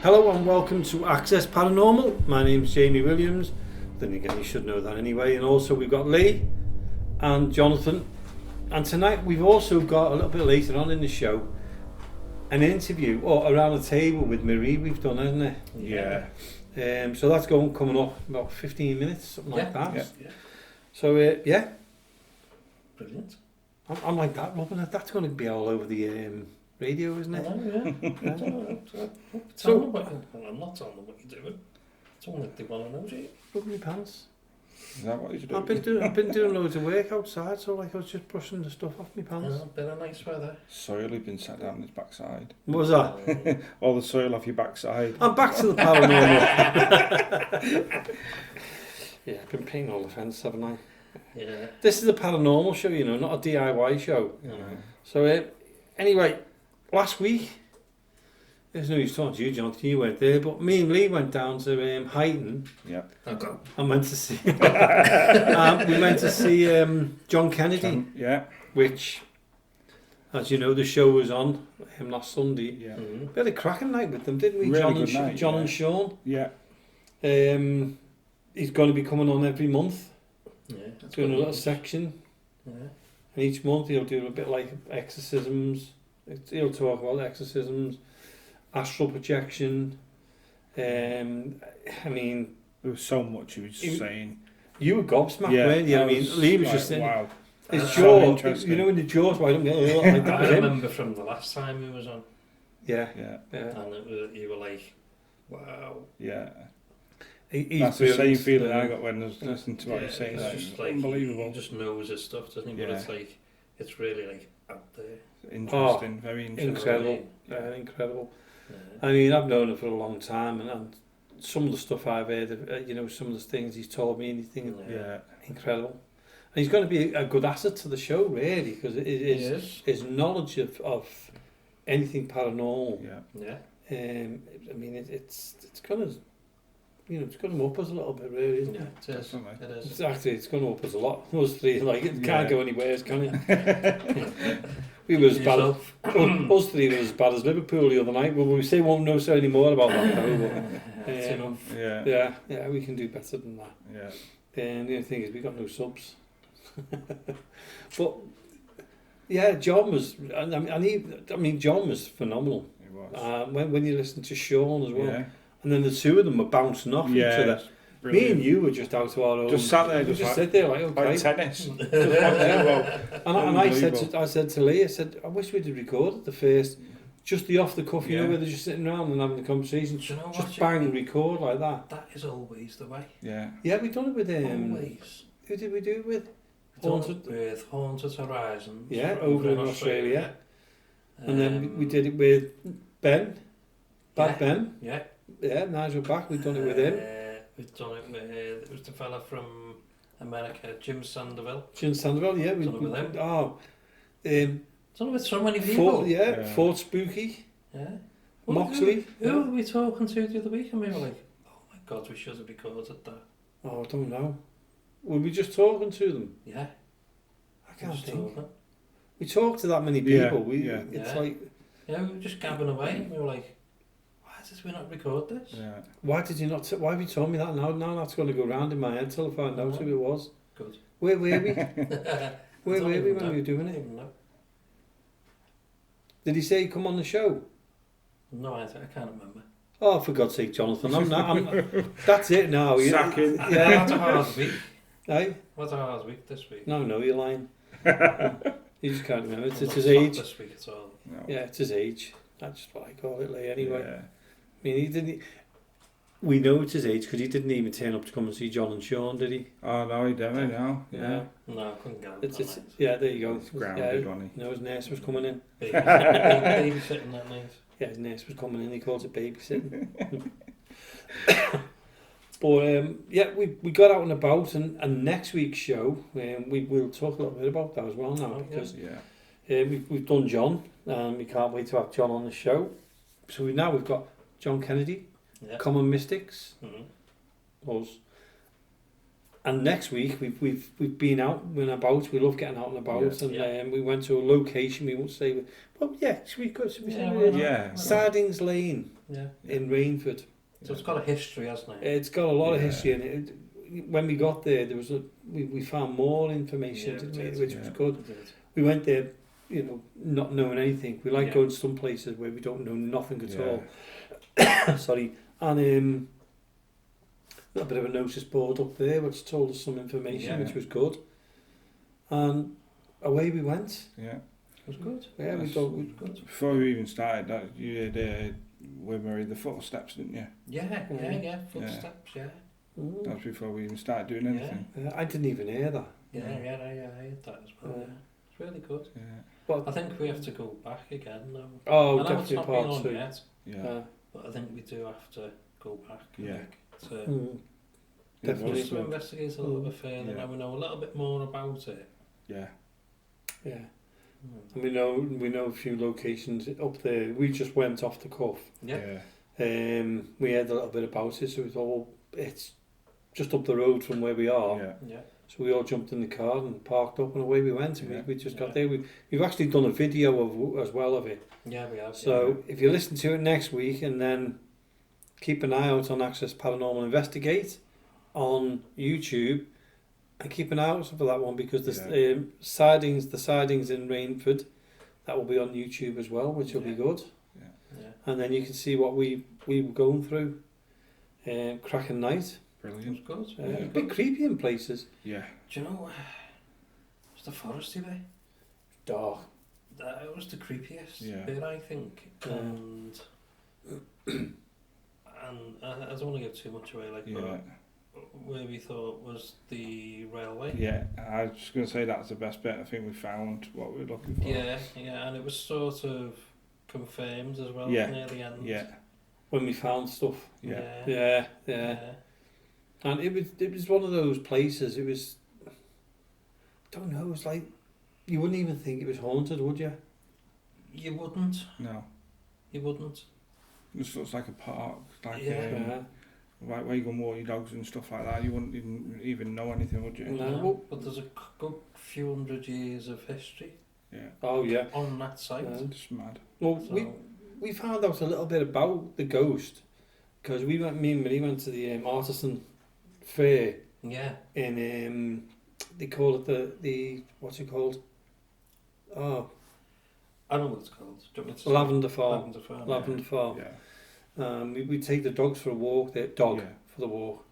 Hello and welcome to Access Paranormal. My name's Jamie Williams. Then again, you should know that anyway. And also we've got Lee and Jonathan. And tonight we've also got, a little bit later on in the show, an interview around the table with Marie we've done, hasn't it? Yeah. So that's coming up about 15 minutes, something like that. Yeah. So, yeah. Brilliant. I'm like that, rubbing it. That's going to be all over the radio, isn't it? Tell them what I'm not telling them what you're doing. Tell them that they want to know, Jay. Rubbing my pants. Is that what you're doing? I've been doing loads of work outside, so like I was just brushing the stuff off my pants. Bit of nice weather. Soil had been sat down his backside. What was that? All the soil off your backside. I'm back to the paranormal. Yeah, I've been painting all the fence, haven't I? Yeah. This is a paranormal show, you know, not a DIY show. So, anyway, last week, there's no use talking to you, Jonathan, you weren't there, but me and Lee went down to Highton. Yeah. Okay. I went to see, we went to see John Kennedy, which, as you know, the show was on last Sunday. Yeah. Mm-hmm. We had a cracking night with them, didn't we? Really John and Sean. Yeah. He's going to be coming on every month, Yeah. doing a little section. Yeah. And each month he'll do a bit like exorcisms. He'll talk about exorcisms, astral projection. I mean, There was so much he was saying. you were gobsmacked, weren't you? I mean, Lee was just saying, wow. his So jaw, interesting. you know, when the jaws wide up, like that I was him. remember from the last time he was on, Yeah. and you were like, wow. Yeah. He's That's the same brilliant. feeling I got when I was listening to what he was saying. It's Like, just like, unbelievable. he just knows his stuff, doesn't he? But Yeah. it's like, it's really like out there. Interesting, very interesting. Incredible. Incredible. I mean, I've known him for a long time, and some of the stuff I've heard, you know, some of the things he's told me, anything, incredible. And he's going to be a good asset to the show, really, because it is his knowledge of anything paranormal. Yeah. I mean, it's going to, you know, it's going to up us a little bit, really, isn't it? Yeah, it is. Definitely. It is. It's actually, it's going to up us a lot. Those three, like, it can't go anywhere, can it? We were as bad as, us three were as bad as Liverpool the other night. Well, we say won't know so any more about that, though. But, yeah, we can do better than that. Yeah. And the only thing is, we got no subs. But yeah, John was. I mean, John was phenomenal. He was. When you listen to Sean as well, Yeah. and then the two of them were bouncing off each other. Brilliant. Me and you were just out to our own. Just sat there, We just just like, sit there like okay. like tennis. And I said to Lee, I said, I wish we'd have recorded the first, just the off the cuff, you know, where they're just sitting around and having a conversation. Do you know just what, bang, record like that. That is always the way. Yeah. Yeah, we done it with Always. Who did we do it with? With Haunted Horizons. Yeah, over in Australia. And then we did it with Ben. Ben. Yeah. Yeah, Nigel Back, we've done it with him. We've done it with, it was the fella from America, Jim Sandoval. Jim Sandoval, yeah. Done it with him. Oh. Done it with so many people. Fort Spooky. Yeah. Moxley. Who were we talking to the other week? And we were like, oh my God, we should have recorded that. Oh, I don't know. Were we just talking to them? Yeah. I can't think. Talking. We talk to that many people. Yeah, It's like... Yeah, we were just gabbing away. And we were like, why did we not record this? Yeah. Why did you not... why have you told me that now? Now that's going to go round in my head till I find out who it was. Good. Where were we? Where were we when we were doing I don't it? even know. Did he say come on the show? No, I can't remember. Oh, for God's sake, Jonathan, I'm not... that's it now. Sacking. Yeah, that's a hard week. Hey? What's a hard week this week? No, you're lying. You just can't remember. It's Not his age. this week at all. No. Yeah, it's his age. That's just what I call it, like, anyway. Yeah. I mean, he didn't... We know it's his age because he didn't even turn up to come and see John and Sean, did he? Oh, no, he didn't, no. Yeah. No, I couldn't get It's yeah, there you go. He's grounded, wasn't No, his nurse was coming in. Babysitting that night. Yeah, his nurse was coming in. He calls it babysitting. But yeah, we got out and about, and next week's show, we'll talk a little bit about that as well now, because we've done John, and we can't wait to have John on the show. So we've got John Kennedy, Common Mystics, us, And next week we've been out and about. We love getting out and about, and we went to a location. We won't say, well, yeah, should we go? Should we say Sardines Lane in Rainford. So it's got a history, hasn't it? It's got a lot of history in it. When we got there, we found more information, which was good. We went there, you know, not knowing anything. We like going to some places where we don't know nothing at all. Sorry, and a bit of a notice board up there which told us some information, which was good. And away we went. Yeah, it was good. Yeah, we thought it was good. Before we even started, that you did with Marie the footsteps, didn't you? Yeah, footsteps. Yeah. That was before we even started doing anything. Yeah, I didn't even hear that. I heard that as well. Yeah. It's really good. Yeah. Well, I think we have to go back again now. Oh, I know definitely it's not part been on two. yet, Yeah. but I think we do have to go back. Definitely. Just to investigate a little bit further. Now we know a little bit more about it. Yeah. Yeah. And we know a few locations up there. We just went off the cuff. Yeah. We heard a little bit about it, so we thought, well, it's just up the road from where we are. Yeah. So we all jumped in the car and parked up, and away we went. We just got there. We've actually done a video as well of it. Yeah, we have. So if you listen to it next week, and then keep an eye out on Access Paranormal Investigate on YouTube, and keep an eye out for that one, because the sightings in Rainford, that will be on YouTube as well, which will be good. Yeah. And then you can see what we were going through. Cracking night. Brilliant. Good. A bit creepy in places. Yeah. Do you know, was the foresty bit? Dark. That was the creepiest bit, I think. And I don't want to give too much away, where we thought was the railway. Yeah, I was just going to say that's the best bit. I think we found what we were looking for. Yeah, and it was sort of confirmed as well near the end. Yeah. When we found stuff. Yeah. And it was one of those places, it was, I don't know, it was like, you wouldn't even think it was haunted, would you? You wouldn't. No. You wouldn't. It just looks like a park, like Right, where you go and walk your dogs and stuff like that. You wouldn't even know anything, would you? No, but there's a good few hundred years of history. Yeah. Oh yeah. On that site. It's mad. Well, we found out a little bit about the ghost, because me and Marie went to the artisan fair. Yeah. In they call it the what's it called? Oh. I know what it's called. Do you want me to Lavender Farm. Lavender Farm. Yeah. We take the dogs for a walk. For the walk.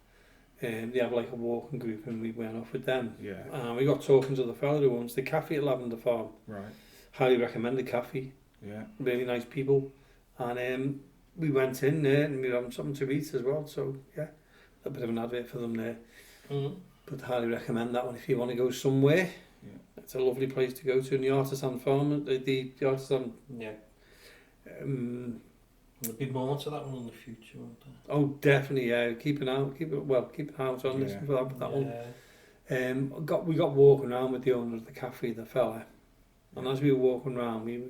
They have like a walking group, and we went off with them. Yeah. We got talking to the fellow who owns the cafe at Lavender Farm. Right. Highly recommend the cafe. Yeah. Really nice people. And we went in there and we were having something to eat as well. So yeah, a bit of an advert for them there. Mm-hmm. But highly recommend that one if you want to go somewhere. Yeah. It's a lovely place to go to. And the artisan farm, the artisan. Yeah. There'll be more to that one in the future, won't there? Oh, definitely. Yeah. Keep an eye out on this for that one. We got walking around with the owner of the cafe, the fella, and as we were walking around, we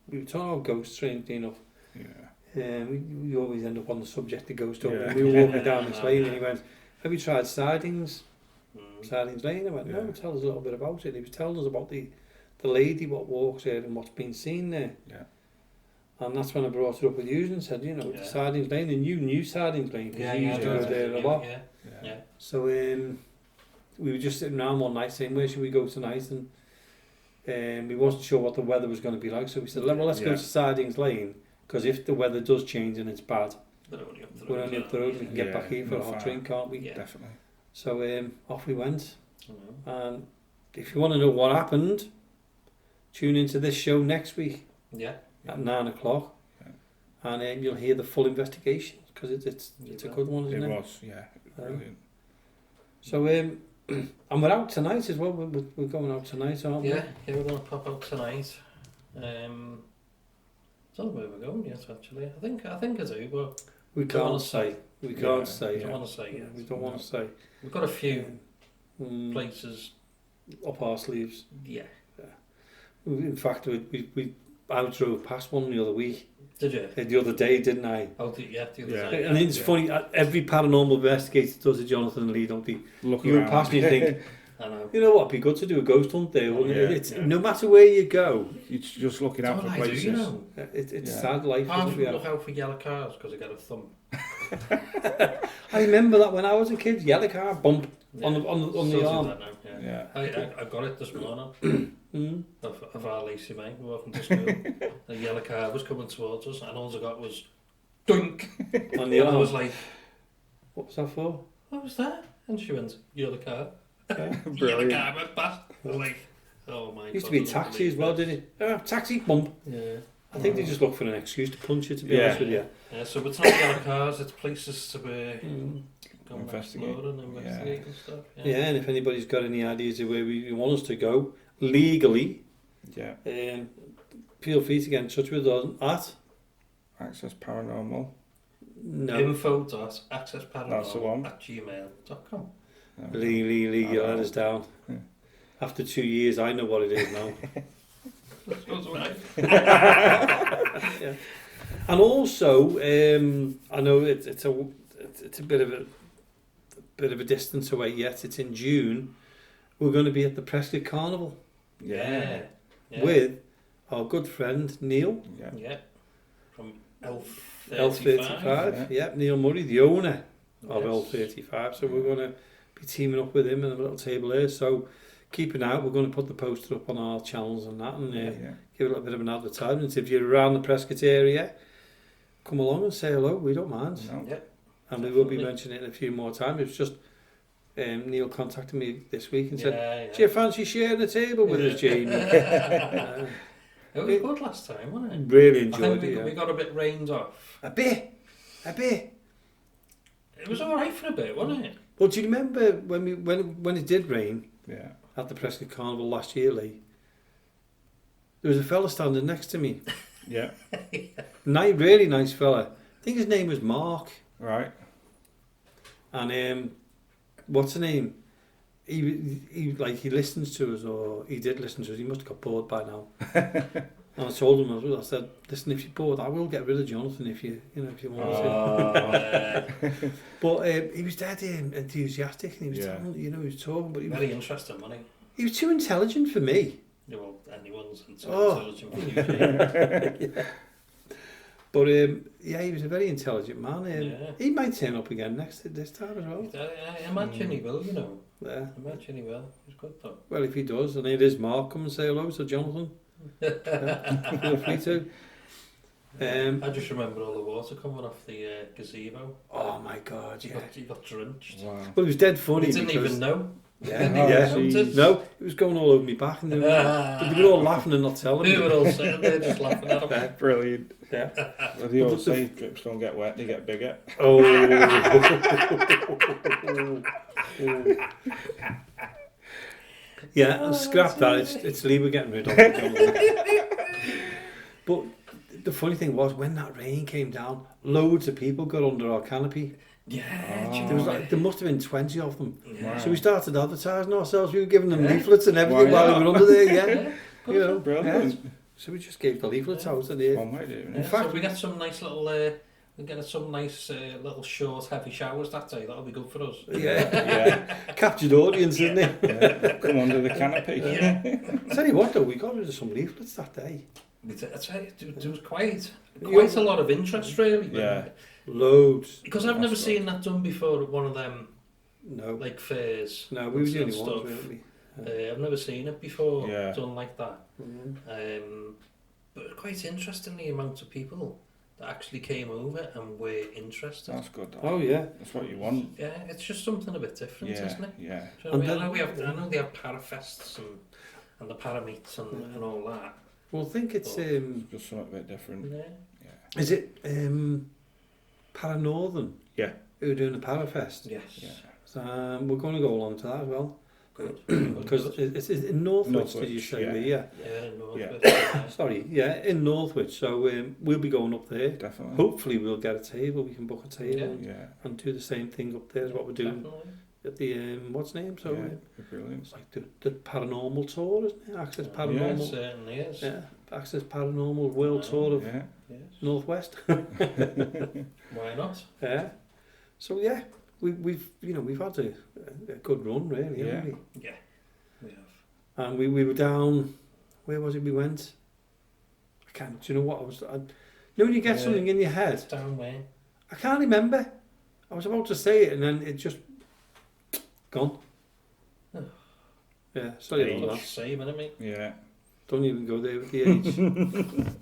were talking about ghosts, strangely enough. Yeah. We always end up on the subject of ghosts. Yeah. We were walking down this lane, and he went, "Have you tried Sidings? Sidings Lane?" I went, "No, tell us a little bit about it." He was telling us about the lady what walks there and what's been seen there. Yeah. And that's when I brought it up with you and said, the Sidings Lane, and you knew Sidings Lane because you used to go there a lot. Yeah. So we were just sitting around one night saying, where should we go tonight? And we wasn't sure what the weather was going to be like, so we said, well, let's go to Sidings Lane, because if the weather does change and it's bad, we're only up the road, we can get back here for a hot drink, can't we? Yeah. Definitely. So off we went. And if you want to know what happened, tune into this show next week. Yeah. At 9 o'clock, and you'll hear the full investigation, because it's a good one, isn't it? It was, yeah, brilliant. So and we're out tonight as well. We're going out tonight, aren't we? Yeah, we're going to pop out tonight. I don't know where we're going yet. Actually, I think I do, but we can't say. We can't say. We don't want to say yet. We don't want to say. We've got a few places up our sleeves. Yeah. In fact, I drove past one the other week, Did you? The other day, didn't I? Oh, the other Yeah. day. And it's funny, every paranormal investigator does a Jonathan Lee, don't they? Look You would around. pass me and think, I know. you know what, it'd be good to do a ghost hunt there, wouldn't it? Yeah, It's, yeah. no matter where you go, It's just looking That's out all for I places. do, you know. it's Yeah. sad life, Apart isn't from it? look out for yellow cars because I got a thumb. I remember that when I was a kid, yellow car, bump Yeah. on the Still do arm. that now, yeah. Yeah. I got it this morning Mm. of our Lacey mate walking to school. The yellow car was coming towards us and all I got was dunk. On the And I arm. was like, What was that for? what was that? And she went, yellow car. Yellow Brilliant. car went past. I was like, oh my god. Used to be a I don't taxi as well, believe didn't it? Taxi, bump. this. Yeah. I think they just look for an excuse to punch you, to be Yeah. honest with you. Yeah, so it's not yellow cars, it's places to be Mm. go and Investigate. explore and investigate and stuff. Yeah, and if anybody's got any ideas of where we want us to go, legally, Yeah. feel free to get in touch with us at Access Paranormal. That's the one. info.accessparanormal@gmail.com. Lee, you let us down. Yeah. After 2 years, I know what it is now. Yeah. And also, I know it's a bit of a distance away yet. It's in June. We're going to be at the Prescott Carnival Yeah. with our good friend Neil. Yeah. Yeah. From L35. L35. Yeah, Neil Murray, the owner of Yes. L35. So we're going to be teaming up with him in a little table there. So keep an eye out. We're going to put the poster up on our channels and that, and Yeah. give a little bit of an advertisement. If you're around the Prescott area, come along and say hello. We don't mind. No. Yeah. And we will be Definitely. mentioning it a few more times. It's just Neil contacted me this week and said, Yeah. do you fancy sharing a table with us, Jamie? It was good last time, wasn't it? Really I enjoyed think it. we got a bit rained off. A bit. It was alright for a bit, wasn't it? Well, do you remember when it did rain Yeah. at the Prescott Carnival last year, Lee? There was a fella standing next to me. Yeah. Really nice fella. I think his name was Mark. Right. And what's the name? He listens to us, or he did listen to us. He must have got bored by now. And I told him, I said, listen, if you're bored, I will get rid of Jonathan if you want to. But he was dead enthusiastic, and he was telling, he was talking, but Very interesting, wasn't he was too intelligent for me. he? Well, anyone's Oh. intelligent for you, Jane. Yeah. But he was a very intelligent man. Yeah. He might turn up again this time as well. I imagine he will, you know. Yeah. I imagine he will. He's good though. Well, if he does, and it is Mark, come and say hello to Jonathan. Feel free to. I just remember all the water coming off the gazebo. Oh my God! Yeah. He got drenched. Wow. Well, it was dead funny. He didn't because, even know. Yeah, Oh, yeah. geez. No, it was going all over me back, and they were all laughing and not telling We me. were all sitting there just laughing at him. Brilliant. Yeah. Well, they always say drips don't get wet, they get bigger. Oh. Yeah, and scrap that. It's Lee we're getting rid of. But the funny thing was, when that rain came down, loads of people got under our canopy. Yeah, Oh. There was there must have been 20 of them. yeah. So we started advertising ourselves. We were giving them leaflets and Why everything while not? we were under there. Yeah, Good you know. Brilliant. Yeah. So we just gave the leaflets out and they. One way doing Yeah, it. In fact- so we got some nice little little short heavy showers that day. That'll be good for us. Yeah, Yeah. captured audience, isn't it? Yeah. Come under the canopy. Yeah. Tell you what though, we got rid of some leaflets that day. That's right. There was quite a lot of interest really. Yeah. Loads. Because I've never That's seen that done before at one of them No. like fairs. No, we were the and only stuff. ones, weren't we? I've never seen it before Yeah. done like that. Mhm. But quite interesting the amount of people that actually came over and were interested. That's good. That. Oh yeah. That's what you want. Yeah, it's just something a bit different, Yeah. isn't it? Yeah. Do you know what I mean? And I know they have parafests and the parameets and all that. Well, I think it's Just something a bit different. Yeah. is it Paranorthern? Yeah. Who are doing the Parafest? Yes. Yeah. So, we're going to go along to that as well. Good. Because it's in Northwich, did you Northwich, say? yeah. Lee? Yeah. Yeah, no, Yeah. Sorry, yeah, in Northwich. So we'll be going up there. Definitely. Hopefully we'll get a table. We can book a table Yeah. and do the same thing up there as what we're doing Definitely. at the what's the name? So Yeah. Brilliant. it's like the paranormal tour, isn't it? Access Yeah, it Paranormal. certainly is. Yeah, Access Paranormal World Tour of Yeah. Yes. Northwest. Why not? Yeah. So yeah, we've had a good run really, haven't we? Yeah, we have. And we were down. Where was it? We went. I can't. Do you know what I was? When you get something in your head. Down where? I can't remember. I was about to say it and then it just gone. Yeah, sorry about that. Same, isn't it? Yeah. Don't even go there with the age.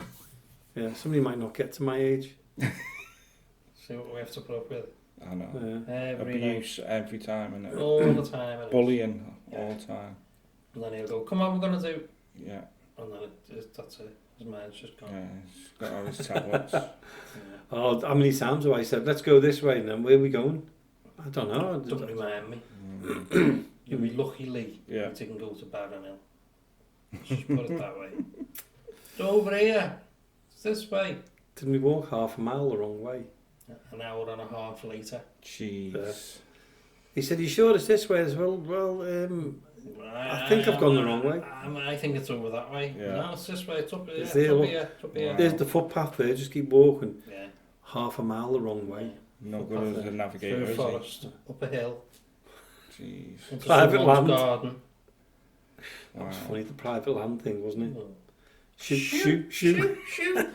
Yeah, somebody might not get to my age. See what we have to put up with. I know. Every Abuse every time, and all the time. bullying all the time. And then he'll go, come on, we're going to do... Yeah. And then that's it. His mind's just gone. Yeah, he's got all his tablets. Oh, how many times have I said, let's go this way, and then where are we going? I don't know. Don't remind me. You'll be lucky, Lee, Yeah. if you can go to Barronhill. Just put it that way. It's over here. It's this way. Didn't we walk half a mile the wrong way? An hour and a half later. Jeez. He said, you sure it's this way as well? Well, I think I've gone the wrong way. I think it's over that way. Yeah. No, it's this way. It's up here. It's It's there, up look. here. It's up here. There's the footpath there, just keep walking. Yeah. Half a mile the wrong way. No good as a navigator, Through a is forest, up a hill, he? Jeez. into Private someone's land. garden. That was Wow. funny, the private land thing, wasn't it? Oh. Shoot. Shoot.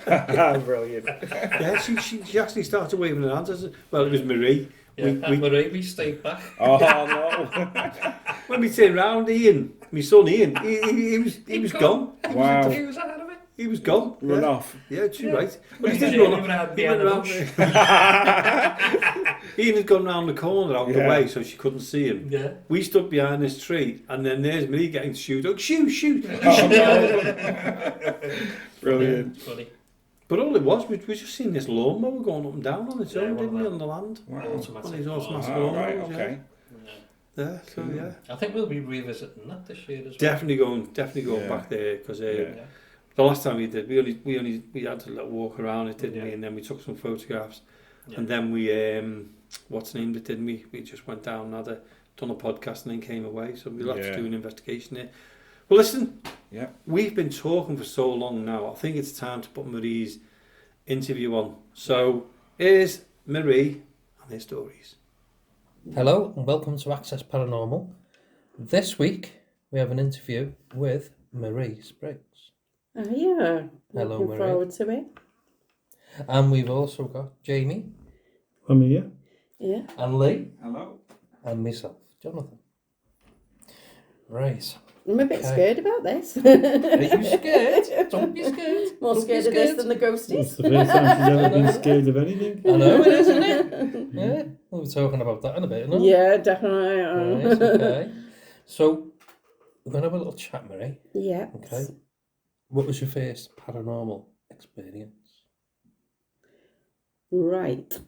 Brilliant. Yeah, she actually started waving her hands. Well, it was Marie. Yeah, we stayed back. Oh no. When we turned round, Ian, my son Ian, he was gone. Wow. He was ahead of it. He was gone. Run yeah. off. Yeah, too Yeah. right. But he Yeah, did run he off. would have He been went behind round. Ian had gone round the corner out the Yeah. way, so she couldn't see him. Yeah. We stood behind this tree, and then there's me getting shoot. Oh, shoot! Oh, no. Brilliant. Funny. But all it was, we just seen this lawnmower going up and down on its own, one of didn't we, them. on the land? Wow. Automatic. One of these automatic Oh, right, lawnmowers, okay. Yeah. Yeah, so yeah. I think we'll be revisiting that this year as well. Definitely going Yeah. back there, because Yeah. Yeah. the last time we did, we had a little walk around it, didn't we? Yeah. And then we took some photographs, Yeah. and then we what's named it, didn't we? We just went down, and done a podcast, and then came away. So we'll have to do an investigation there. Well, listen, Yeah. we've been talking for so long now. I think it's time to put Marie's interview on. So here's Marie and her stories. Hello and welcome to Access Paranormal. This week we have an interview with Marie Spriggs. Oh yeah, Hello, looking Marie. forward to it. And we've also got Jamie I'm here. Yeah. and Lee Hello. and myself, Jonathan. Right. I'm a bit Okay. scared about this. Are you scared? Don't be scared. More Don't be scared of this scared. than the ghosties. It's the first time she's ever been scared of anything. I know it is, isn't it? Yeah. We'll be talking about that in a bit, no? Yeah, definitely. Right, okay. So, we're going to have a little chat, Marie. Yeah. Okay. What was your first paranormal experience? Right.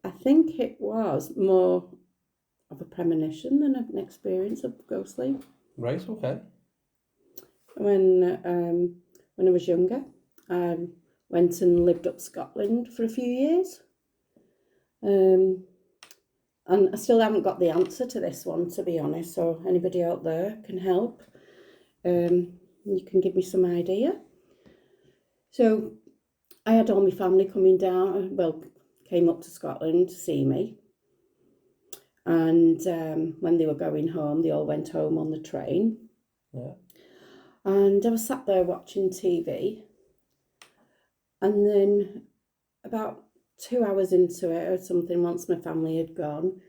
I think it was more of a premonition than an experience of ghostly. Right, okay. When I was younger, I went and lived up Scotland for a few years. And I still haven't got the answer to this one, to be honest, so anybody out there can help. You can give me some idea. So I had all my family coming down, came up to Scotland to see me. And when they were going home, they all went home on the train. Yeah. And I was sat there watching TV. And then about 2 hours into it or something, once my family had gone,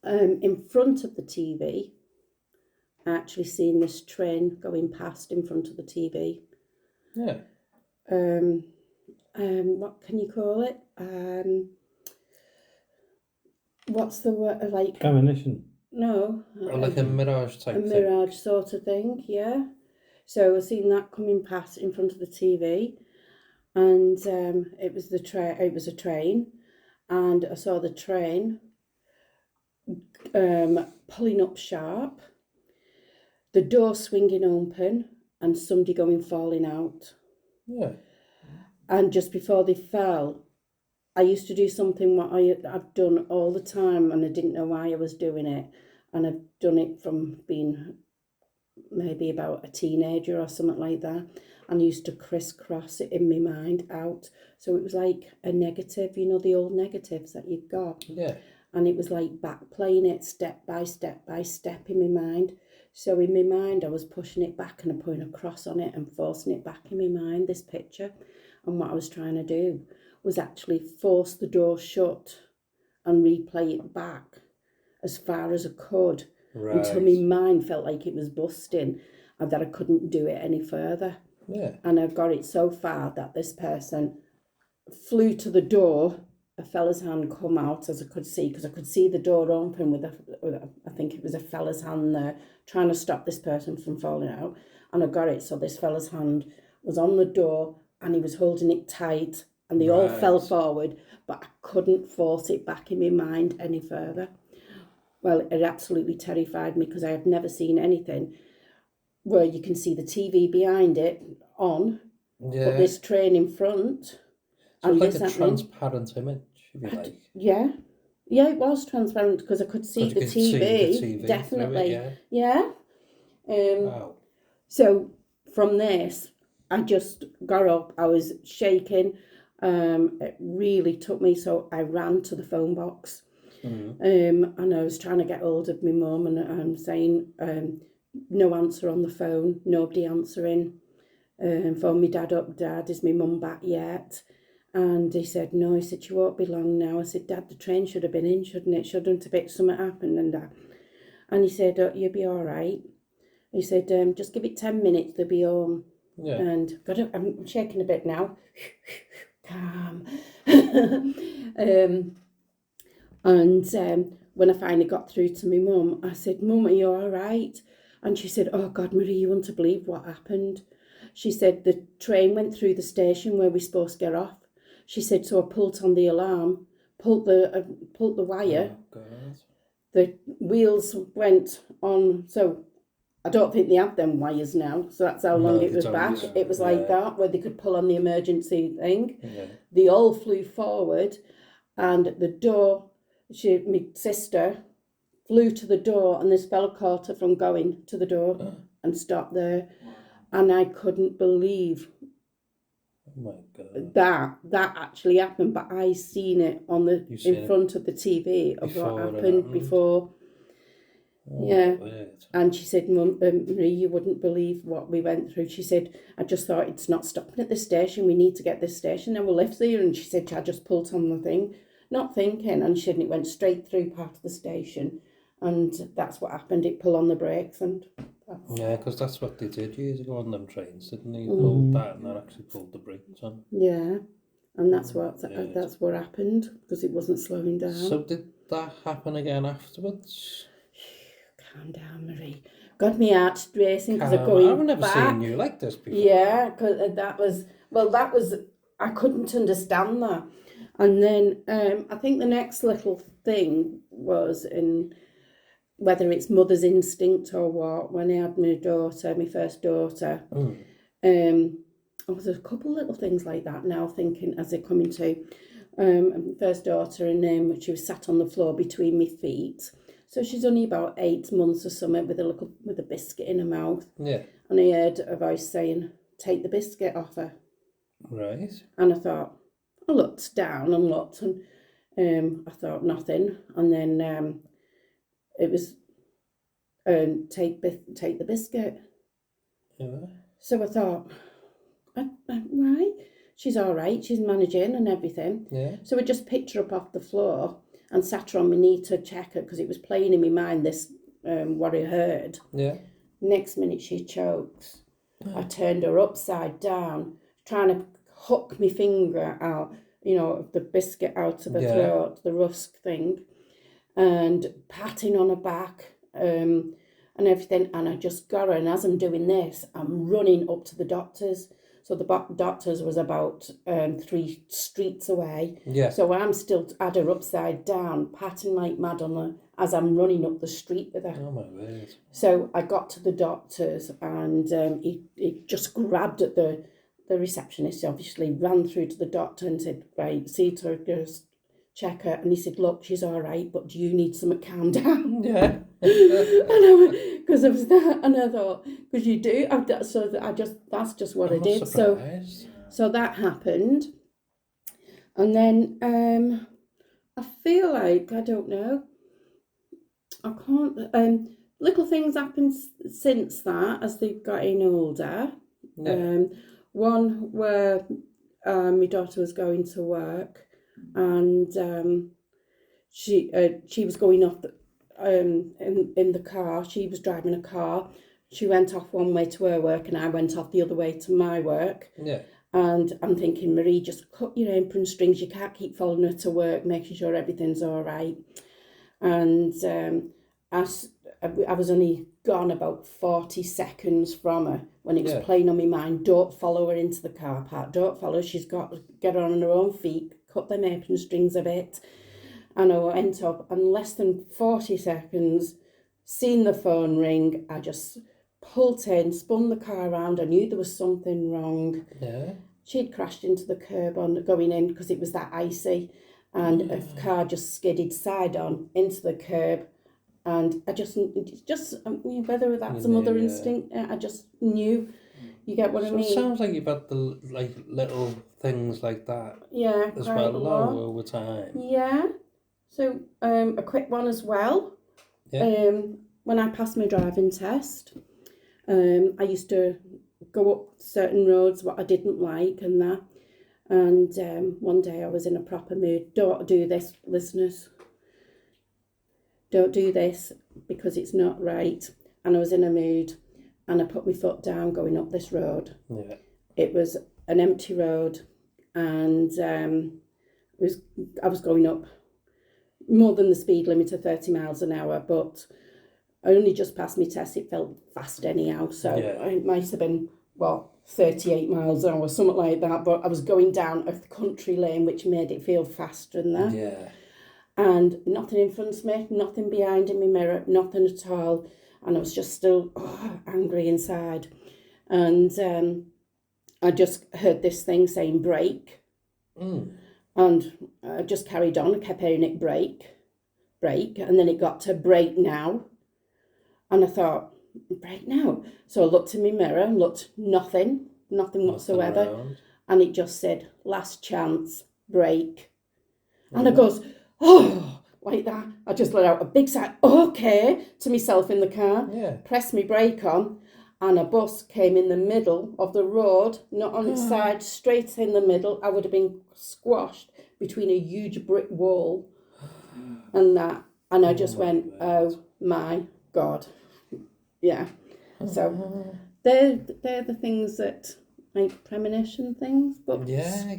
in front of the TV, I actually seen this train going past in front of the TV. Yeah. What can you call it? What's the word? Like Premonition. no. Like a mirage type a thing. mirage sort of thing, yeah. So I seen that coming past in front of the TV, and it was a train, and I saw the train pulling up sharp, the door swinging open, and somebody falling out. Yeah. And just before they fell, I used to do something what I've done all the time, and I didn't know why I was doing it. And I've done it from being maybe about a teenager or something like that. And I used to crisscross it in my mind out. So it was like a negative, you know, the old negatives that you've got. Yeah. And it was like back playing it step by step by step in my mind. So in my mind, I was pushing it back and putting a cross on it and forcing it back in my mind, this picture. And what I was trying to do was actually force the door shut and replay it back as far as I could until my mind felt like it was busting and that I couldn't do it any further. Yeah. And I got it so far that this person flew to the door. A fella's hand come out, as I could see, because I could see the door open with I think it was a fella's hand there, trying to stop this person from falling out. And I got it, so this fella's hand was on the door and he was holding it tight and they all fell forward, but I couldn't force it back in my mind any further. Well, it absolutely terrified me because I had never seen anything where you can see the TV behind it on, but this train in front. So it's like a transparent image, if you like. Yeah, it was transparent because I could see the TV, definitely. It, yeah. Wow. So from this, I just got up. I was shaking. It really took me. So I ran to the phone box, and I was trying to get hold of my mum, and I'm saying no answer on the phone, nobody answering. Phone me dad up. Dad, is my mum back yet? And he said, no. He said, she won't be long now. I said, Dad, the train should have been in, shouldn't it? Shouldn't have it? Something happened and that. And he said, oh, you'll be all right. He said, just give it 10 minutes, they'll be home. Yeah. And I'm shaking a bit now. Calm. When I finally got through to my mum, I said, Mum, are you all right? And she said, oh, God, Marie, you wouldn't believe what happened. She said, the train went through the station where we're supposed to get off. She said, so I pulled on the alarm, pulled the wire. Oh, God. The wheels went on. So I don't think they have them wires now. So that's how long it was back. It was like that, where they could pull on the emergency thing. Yeah. They all flew forward, and the door, my sister flew to the door, and this fella caught her from going to the door and stopped there. And I couldn't believe that actually happened, but I seen it on in front of the TV of what happened before. And she said, Mum, Marie, you wouldn't believe what we went through. She said, I just thought it's not stopping at this station. We need to get this station and we'll lift here. And she said, I just pulled on the thing, not thinking. And she said, it went straight through part of the station. And that's what happened. It pulled on the brakes and... Yeah, because that's what they did years ago on them trains, didn't they? Pulled that and then actually pulled the brakes on. Yeah, and that's what happened because it wasn't slowing down. So did that happen again afterwards? Calm down, Marie. Got me heart racing because I'm going I've never back. seen you like this before. Yeah, because that was I couldn't understand that. And then I think the next little thing was in... whether it's mother's instinct or what, when I had my first daughter, there was a couple little things like that now thinking as they're coming to. First daughter, and she was sat on the floor between my feet. So she's only about 8 months or something with a biscuit in her mouth. Yeah. And I heard a voice saying, take the biscuit off her. Right. And I thought, I looked down and looked and I thought nothing. And then... it was take the biscuit. Yeah. So I thought, right, she's all right, she's managing and everything. Yeah. So I just picked her up off the floor and sat her on my knee to check her because it was playing in my mind this what I heard. Yeah. Next minute she chokes. I turned her upside down, trying to hook my finger out, the biscuit out of her throat, the rusk thing. And patting on her back and everything. And I just got her. And as I'm doing this, I'm running up to the doctors. So the doctors was about 3 streets away. Yeah. So I'm still had her upside down, patting like mad on her as I'm running up the street with her. Oh, my word. So I got to the doctors and he just grabbed at the receptionist, obviously, ran through to the doctor and said, right, see to her, check her, and he said, look, she's all right, but do you need some calm down? Yeah. Because I was that, and I thought, because you do, that's just what I did. Surprised. So that happened, and then I feel like, I don't know, I can't. Little things happened since that as they've gotten older. Yeah. One where my daughter was going to work, and she was going off in the car. She was driving a car. She went off one way to her work, and I went off the other way to my work. Yeah. And I'm thinking, Marie, just cut your apron strings. You can't keep following her to work, making sure everything's all right. And I was only gone about 40 seconds from her when it was playing on my mind. Don't follow her into the car park. Don't follow her. She's got to get her on her own feet, cut them apron strings a bit. And I went up, and less than 40 seconds, seen the phone ring. I just pulled in, spun the car around. I knew there was something wrong. Yeah. She'd crashed into the curb on going in because it was that icy, and a car just skidded side on into the curb. And I just whether that's a mother instinct, I just knew. You get what I mean? It sounds like you've had the little things like that. Yeah, as quite well a lot. over time. Yeah. So a quick one as well. Yeah. When I passed my driving test, I used to go up certain roads what I didn't like and that. And one day I was in a proper mood. Don't do this, listeners. Don't do this because it's not right. And I was in a mood, and I put my foot down going up this road. Yeah. It was an empty road, and I was going up more than the speed limit of 30 miles an hour, but I only just passed my test. It felt fast anyhow, so it might have been, 38 miles an hour, something like that, but I was going down a country lane, which made it feel faster than that. Yeah. And nothing in front of me, nothing behind in my mirror, nothing at all. And I was just still angry inside. And I just heard this thing saying brake. And I just carried on. I kept hearing it brake. And then it got to brake now. And I thought, brake now? So I looked in my mirror, looked nothing whatsoever. Around. And it just said, last chance, brake. And I goes, oh, like that. I just let out a big sigh, okay, to myself in the car. Yeah. Pressed my brake on, and a bus came in the middle of the road, not on its side, straight in the middle. I would have been squashed between a huge brick wall and that. And I just went, oh my God. Yeah. So they're the things that, like premonition things, but yeah,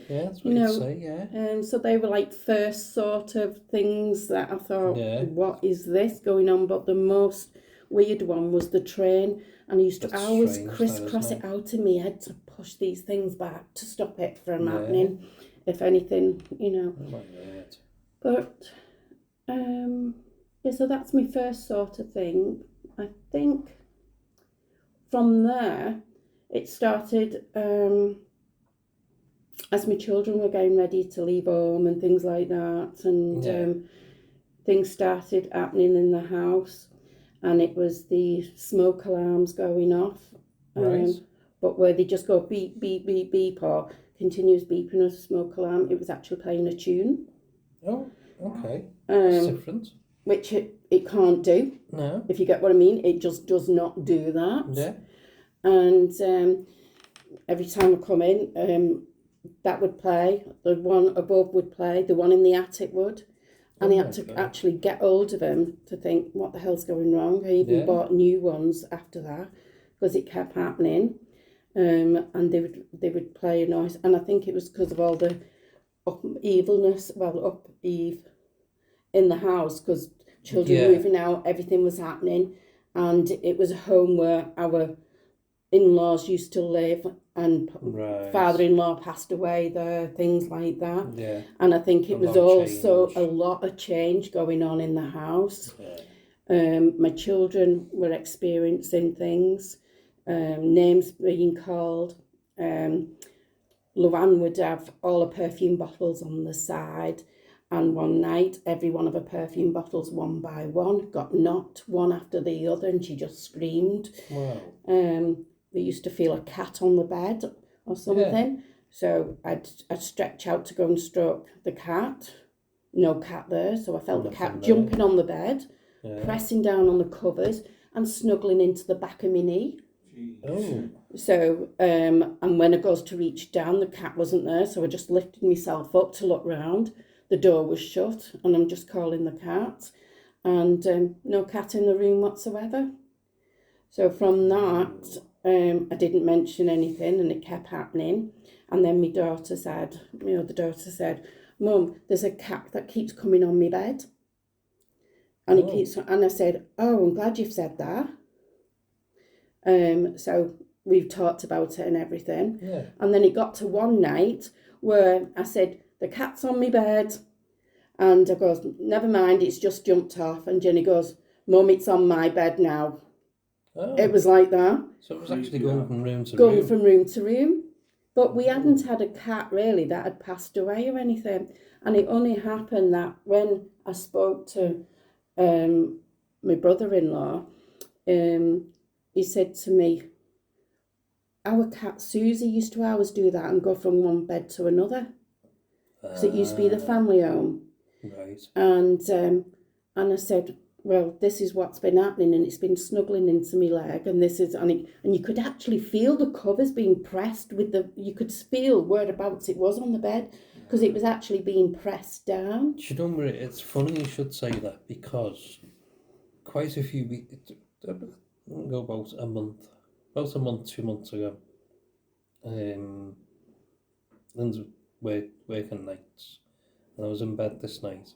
that's what you say, yeah. So they were like first sort of things that I thought, what is this going on? But the most weird one was the train, and I used to always crisscross it out in my head to push these things back to stop it from happening, if anything, Oh my God. But so that's my first sort of thing. I think from there it started as my children were getting ready to leave home and things like that, and things started happening in the house, and it was the smoke alarms going off, but where they just go beep, beep, beep, beep, or continuous beeping of a smoke alarm, it was actually playing a tune. Oh, okay. That's different. Which it can't do. No. If you get what I mean, it just does not do that. Yeah. And every time I come in, that would play. The one above would play. The one in the attic would. And I had to actually get hold of him to think, what the hell's going wrong? I even bought new ones after that because it kept happening. And they would play a noise. And I think it was because of all the upheave in the house, because children moving out, everything was happening. And it was a home where our in-laws used to live, and father-in-law passed away there, things like that. Yeah. And I think it was also a lot of change going on in the house. Yeah. My children were experiencing things, names being called. Luann would have all her perfume bottles on the side, And one night, every one of her perfume bottles, one by one, got knocked one after the other, and she just screamed. Wow. We used to feel a cat on the bed or something. So I'd stretch out to go and stroke the cat. No cat there, so I felt the cat jumping on the bed, pressing down on the covers and snuggling into the back of my knee. Oh. So, and when I goes to reach down, the cat wasn't there, so I just lifted myself up to look round. The door was shut, and I'm just calling the cat, and no cat in the room whatsoever. So from that, I didn't mention anything, and it kept happening. And then my daughter said, Mum, there's a cat that keeps coming on my bed. And it keeps, and I said, oh, I'm glad you've said that. So we've talked about it and everything. Yeah. And then it got to one night where I said, the cat's on my bed. And I goes, never mind, it's just jumped off. And Jenny goes, Mum, it's on my bed now. Oh. It was like that. So it was actually going from room to room. Going from room to room. But we hadn't had a cat really that had passed away or anything. And it only happened that when I spoke to my brother-in-law, he said to me, our cat Susie used to always do that and go from one bed to another. Because it used to be the family home. Right. And I said, well, this is what's been happening, and it's been snuggling into my leg, and this is, and you could actually feel the covers being pressed you could feel whereabouts it was on the bed, because it was actually being pressed down. Do you know, Marie, it's funny you should say that, because quite a few weeks, go about a month, 2 months ago, Lynn's working nights, and I was in bed this night.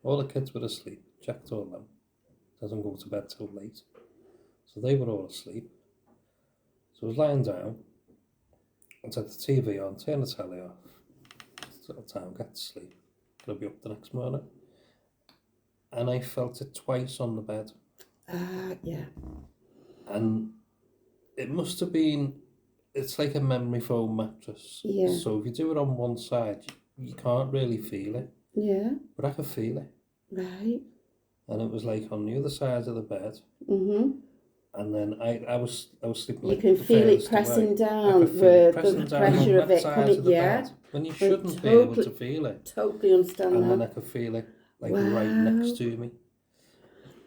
All the kids were asleep, checked all them. Doesn't go to bed till late. So they were all asleep. So I was lying down, and set the TV on, turn the telly off. Settle down, get to sleep. Gonna be up the next morning. And I felt it twice on the bed. Yeah. And it must have been, it's like a memory foam mattress. Yeah. So if you do it on one side, you can't really feel it. Yeah. But I could feel it. Right. And it was like on the other side of the bed. Mm-hmm. And then I was sleeping. You like can the feel it furthest pressing away. down, I could feel where it pressing the down pressure on of that it side coming. of the Yeah. bed. When you shouldn't be able to feel it. Totally understand And that. then I could feel it like right next to me.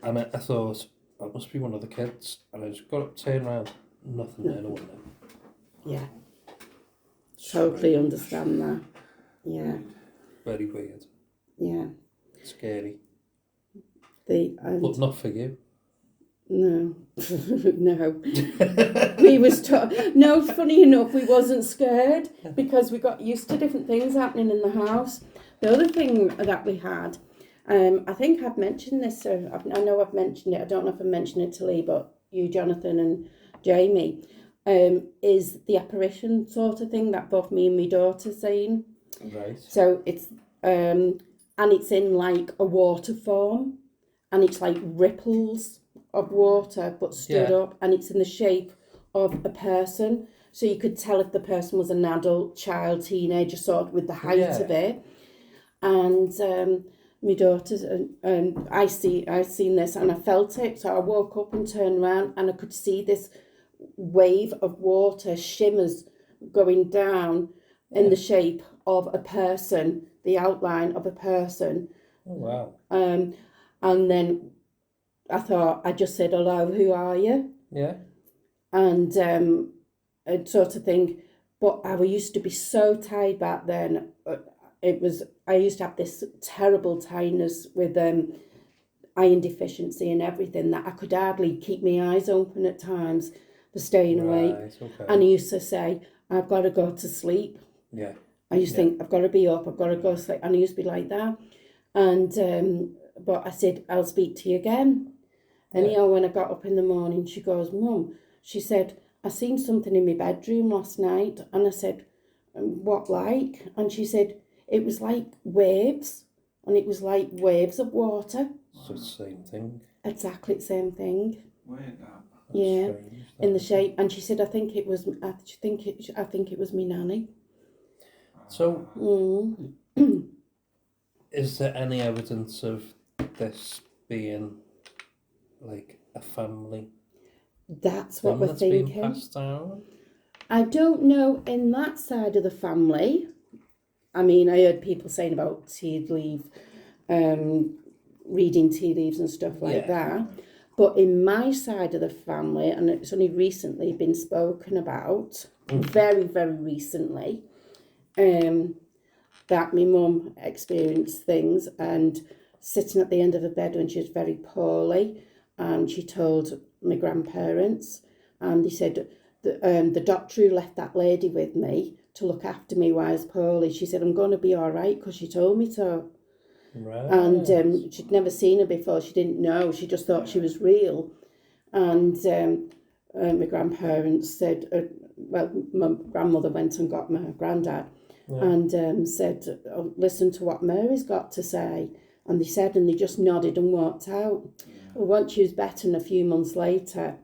And I thought, that must be one of the kids. And I just got up, turned around, nothing there, no one there. Yeah. Totally understand that. Yeah. Very weird. Yeah. Scary. But not for you. No. No. We was no, funny enough, we wasn't scared because we got used to different things happening in the house. The other thing that we had, I think I've mentioned this, I know I've mentioned it, I don't know if I mentioned it to Lee, but you, Jonathan and Jamie, is the apparition sort of thing that both me and my daughter seen. Right. So it's, and it's in like a water form, and it's like ripples of water but stood up, and it's in the shape of a person, so you could tell if the person was an adult, child, teenager, sort of with the height of it. And my daughter's I seen this and I felt it, so I woke up and turned around and I could see this wave of water shimmers going down in the shape of a person, the outline of a person. Oh, wow. And then I thought, I just said, hello, who are you? Yeah. And sort of thing. But I used to be so tired back then. I used to have this terrible tiredness with iron deficiency and everything, that I could hardly keep my eyes open at times for staying awake. Okay. And I used to say, I've got to go to sleep. Yeah. I used to think, I've got to be up, I've got to go to sleep. And I used to be like that. And but I said, I'll speak to you again. Anyhow, when I got up in the morning, she goes, Mum, she said, I seen something in my bedroom last night. And I said, what like? And she said, it was like waves. And it was like waves of water. So it's the same thing. Exactly the same thing. Weird that. Yeah, strange, in the shape. And she said, I think it was me nanny. So, Is there any evidence of this being like a family That's what thing we're that's being thinking. passed down? I don't know in that side of the family. I mean, I heard people saying about tea leaf, reading tea leaves and stuff like that. But in my side of the family, and it's only recently been spoken about, very, very recently, that my mum experienced things and sitting at the end of the bed when she was very poorly, and she told my grandparents, and they said the doctor who left that lady with me to look after me while I was poorly, she said, I'm going to be all right because she told me so. Right. And she'd never seen her before. She didn't know. She just thought she was real. And my grandparents said, well, my grandmother went and got my granddad and said, oh, listen to what Mary's got to say. And they said, and they just nodded and walked out. Well, once she was better and a few months later,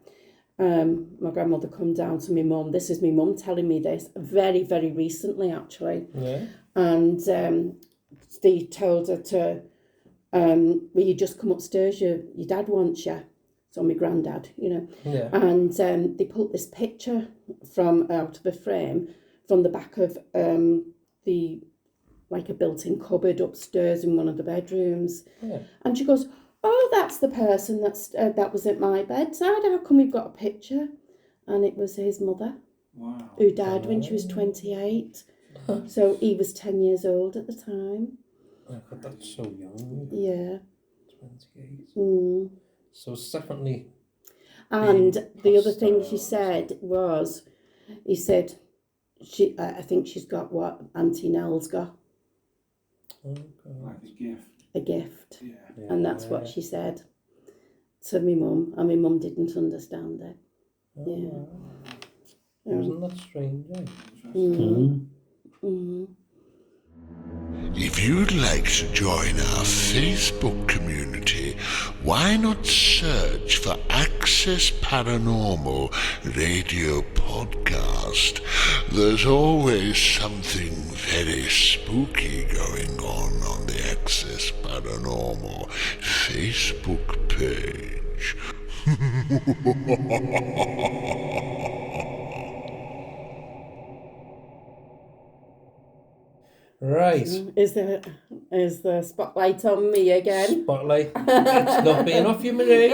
my grandmother come down to my mum. This is my mum telling me this very, very recently, actually. Yeah. And they told her to, well, you just come upstairs, your dad wants you. So my granddad, you know. Yeah. And they pulled this picture from out of a frame from the back of the, like a built-in cupboard upstairs in one of the bedrooms. Yeah. And she goes, oh, that's the person that was at my bedside. How come we've got a picture? And it was his mother, who died when she was 28. So he was 10 years old at the time. Oh, God, that's so young. Yeah. 28. So it's definitely... And the other thing she said was, he said, I think she's got what Auntie Nell's got. Oh, God. Like a gift. A gift. Yeah. And that's what she said to my mum. And my mum didn't understand it. Isn't that strange, eh? If you'd like to join our Facebook community, why not search for Access Paranormal Radio Podcast? There's always something very spooky going on the Access Paranormal Facebook page. Right. Is the spotlight on me again? Spotlight. It's not being off you, Marie.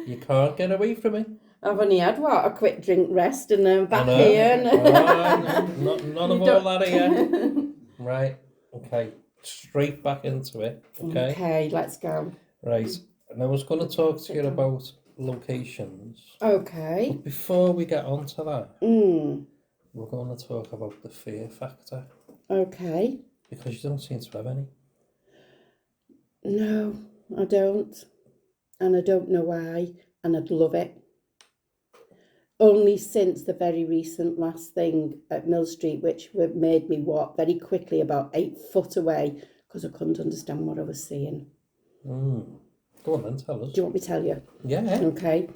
You can't get away from it. I've only had a quick drink rest and then back here. None of all that here. Right. Okay. Straight back into it. Okay. Okay, let's go. Right. And I was going to talk to you about locations. Okay. But before we get on to that, we're going to talk about the fear factor. Okay. Because you don't seem to have any. No, I don't. And I don't know why. And I'd love it. Only since the very recent last thing at Mill Street, which made me walk very quickly about 8 foot away because I couldn't understand what I was seeing. Go on then, tell us. Do you want me to tell you? Yeah. Okay.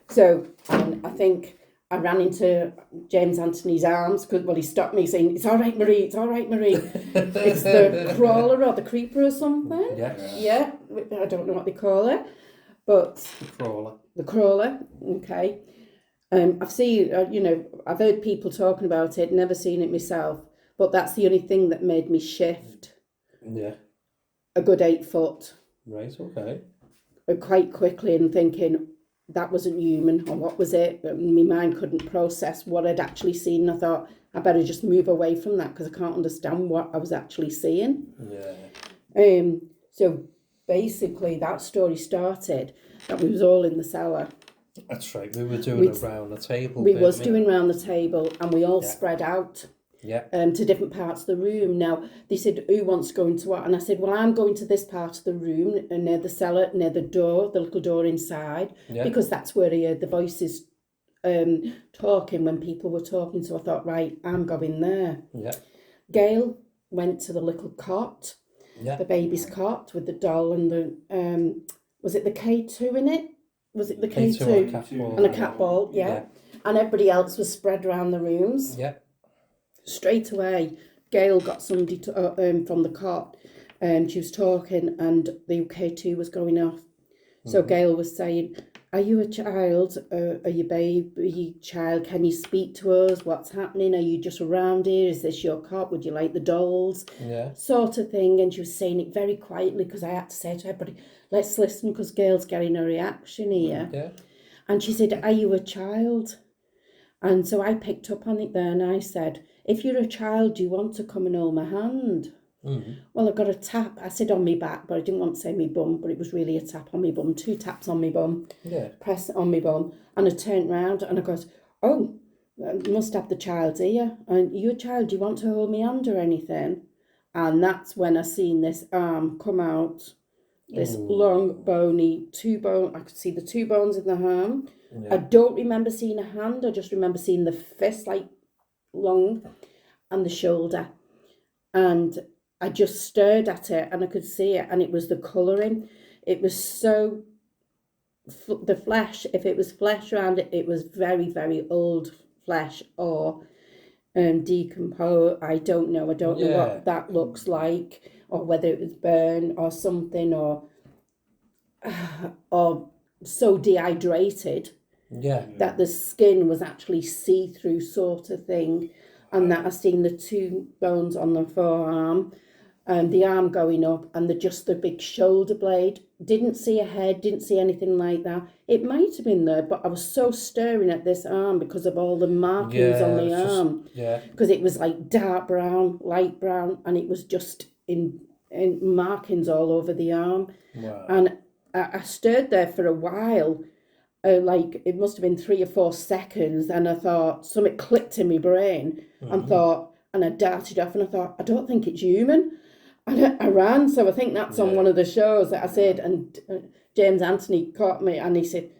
So I think I ran into James Anthony's arms because, he stopped me saying, it's all right, Marie, it's all right, Marie. It's the crawler or the creeper or something. Yes. Yeah, I don't know what they call it. But The crawler. The crawler, okay. I've seen, I've heard people talking about it, never seen it myself, but that's the only thing that made me shift. Yeah. A good 8 foot. Right, okay. Quite quickly and thinking that wasn't human, or what was it? But my mind couldn't process what I'd actually seen. I thought I better just move away from that because I can't understand what I was actually seeing. Yeah. So basically that story started that we was all in the cellar. That's right. We were doing around the table. We was doing round the table and we all spread out. Yeah. To different parts of the room. Now, they said, who wants to go into what? And I said, well, I'm going to this part of the room, near the cellar, near the door, the little door inside, because that's where I heard the voices talking when people were talking. So I thought, right, I'm going there. Yeah. Gail went to the little cot, the baby's cot with the doll and the, was it the K2 in it? Was it the K2? And a cat ball, yeah. And everybody else was spread around the rooms. Yeah. Straight away, Gail got somebody from the cot she was talking and the UK2 was going off. So Gail was saying, are you a child? Are you baby child? Can you speak to us? What's happening? Are you just around here? Is this your cot? Would you like the dolls? Yeah. Sort of thing. And she was saying it very quietly because I had to say to everybody, let's listen because Gail's getting a reaction here. Yeah. And she said, are you a child? And so I picked up on it there and I said, if you're a child, do you want to come and hold my hand? Well, I got a tap. I said on my back, but I didn't want to say my bum, but it was really a tap on my bum. 2 taps on my bum. Yeah. Press it on my bum. And I turned round and I goes, oh, I must have the child's ear. And you a child, do you want to hold me hand or anything? And that's when I seen this arm come out. This long, bony, 2 bone. I could see the 2 bones in the arm. Yeah. I don't remember seeing a hand. I just remember seeing the fist, like, long, and the shoulder. And I just stared at it and I could see it, and it was the colouring. It was so, the flesh, if it was flesh around it, it was very, very old flesh or decomposed. I don't know what that looks like, or whether it was burned or something, or so dehydrated that the skin was actually see-through sort of thing. And that I seen the 2 bones on the forearm, and the arm going up, and just the big shoulder blade. Didn't see a head, didn't see anything like that. It might have been there, but I was so staring at this arm because of all the markings on the arm. Because it was like dark brown, light brown, and it was just in markings all over the arm. Wow. And I stared there for a while. Like it must have been 3 or 4 seconds, and I thought something clicked in my brain, and I darted off, and I thought, I don't think it's human, and I ran. So I think that's on one of the shows that I said, and James Anthony caught me, and he said,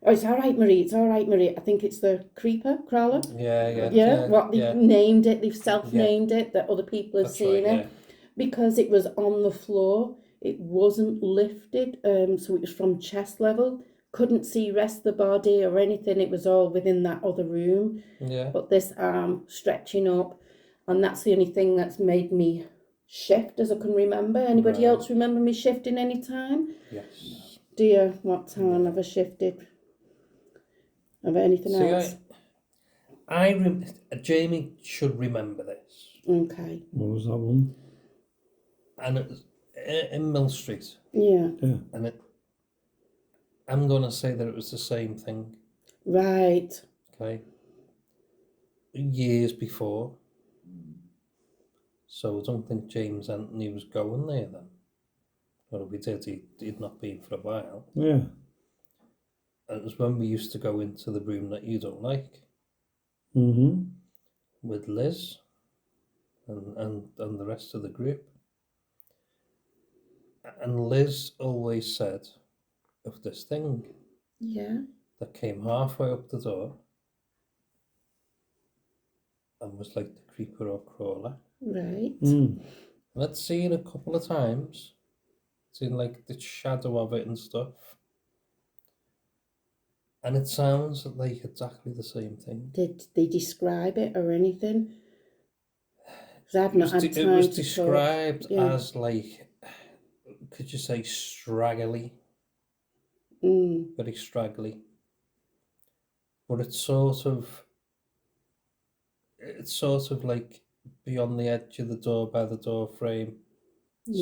"Oh, it's all right, Marie. It's all right, Marie. I think it's the crawler." They've named it. They've self-named it. That other people have seen it because it was on the floor. It wasn't lifted, so it was from chest level. Couldn't see rest of the body or anything. It was all within that other room. Yeah. But this arm stretching up, and that's the only thing that's made me shift as I can remember. Anybody else remember me shifting any time? Yes. Dear, what time have I shifted? Have anything else? Jamie should remember this. Okay. What was that one? And it was in Mill Street. Yeah. And I'm going to say that it was the same thing. Right. Okay. Years before. So I don't think James Anthony was going there then. Or if he did, he'd not been for a while. Yeah. And it was when we used to go into the room that you don't like. With Liz and the rest of the group. And Liz always said of this thing that came halfway up the door and was like the creeper or crawler. Right. And I'd seen a couple of times, seen like the shadow of it and stuff. And it sounds like exactly the same thing. Did they describe it or anything? Because I've not had time to talk. It was described as like, could you say straggly? Very straggly. But it's sort of like beyond the edge of the door by the door frame,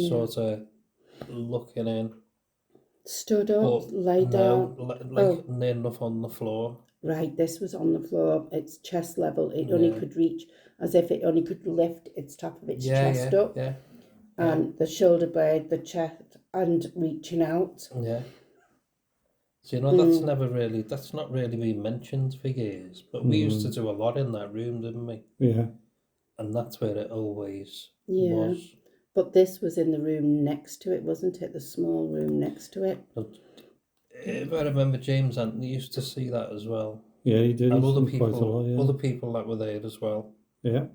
sort of looking in. Stood up, lay down. Near enough on the floor. Right, this was on the floor. It's chest level. It only could reach, as if it only could lift its top of its chest up. Yeah. And the shoulder blade, the chest, and reaching out. Yeah. So, that's not really been mentioned for years. But we used to do a lot in that room, didn't we? Yeah. And that's where it always was. But this was in the room next to it, wasn't it? The small room next to it. But if I remember, James Anthony used to see that as well. Yeah, he did. And other people, other people that were there as well. Yeah.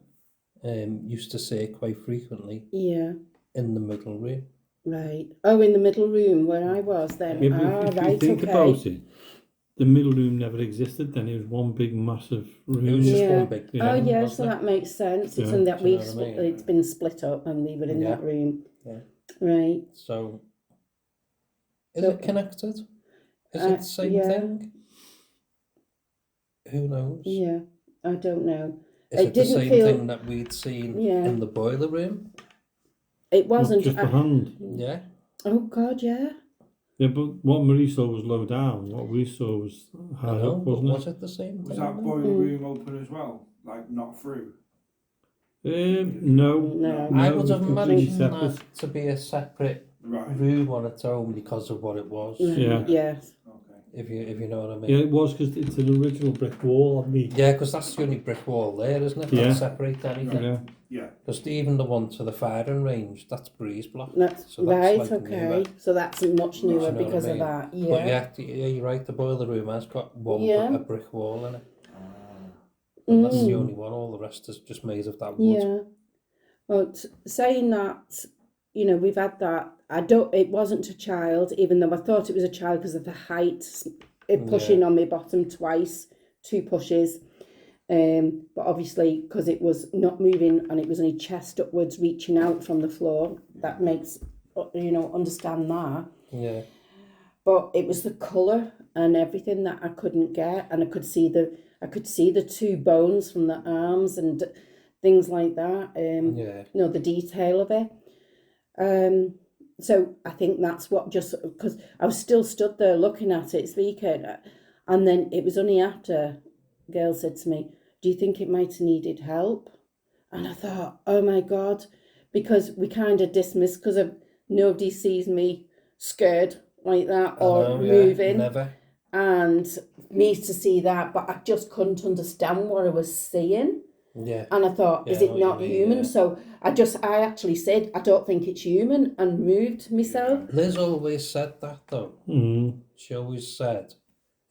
Used to see it quite frequently. Yeah. In the middle room. Right. Oh, in the middle room where I was then. Yeah, if you think about it, the middle room never existed then. It was one big massive room. It was just one big room. So that makes sense. It's in that it's been split up and we were in that room. Yeah. Right. So, is it connected? Is it the same yeah. thing? Who knows? Yeah, I don't know. Is it the didn't same feel. thing that we'd seen in the boiler room? It wasn't. Just behind. Yeah. Oh God, yeah. Yeah, but what Marie saw was low down. What we saw was high up, wasn't was it the same Was thing? that boiler room open as well? Like, not through? No. No. I No, would it have was completely imagined separate. that to be a separate Right. room on its own because of what it was. Yeah. Yes. Okay. If you know what I mean. Yeah, it was because it's an original brick wall on the. Yeah, because that's the only brick wall there, isn't it? Yeah. That separates anything. Yeah. Yeah. Because even the one to the firing range, that's breeze block. That's So that's right. like Okay. newer. So that's much newer You know what I because mean? of that. Yeah. But yeah, you're right. The boiler room has got a brick wall in it, and that's the only one. All the rest is just made of that wood. Yeah. But saying that, you know, we've had that. It wasn't a child, even though I thought it was a child because of the height. It pushing on my bottom twice, 2 pushes. But obviously, because it was not moving and it was only chest upwards, reaching out from the floor, that makes, you know, understand that. Yeah. But it was the colour and everything that I couldn't get, and I could see the 2 bones from the arms and things like that. You know, the detail of it. So I think that's what, just because I was still stood there looking at it, speaking, and then it was only after a girl said to me, "Do you think it might have needed help?" And I thought, oh my God, because we kind of dismissed, because nobody sees me scared like that or moving. Never. And me to see that, but I just couldn't understand what I was seeing. Yeah. And I thought, is it not human? Yeah. So I actually said, I don't think it's human, and moved myself. Liz always said that though. Mm. She always said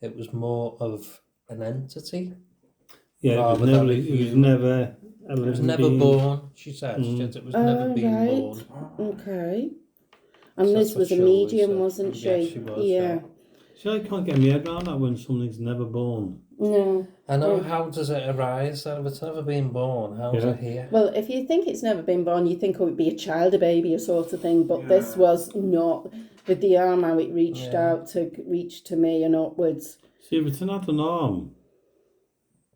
it was more of an entity. Yeah, it was never born, she said. She said it was never being born. Okay. And Liz was a medium, wasn't she? Yeah, she was. Yeah. See, I can't get my head around that when something's never born. No. I know, how does it arise? If it's never been born, how is it here? Well, if you think it's never been born, you think it would be a child, a baby, a sort of thing. But this was not, with the arm, how it reached out to reach to me and upwards. See, if it's not an arm,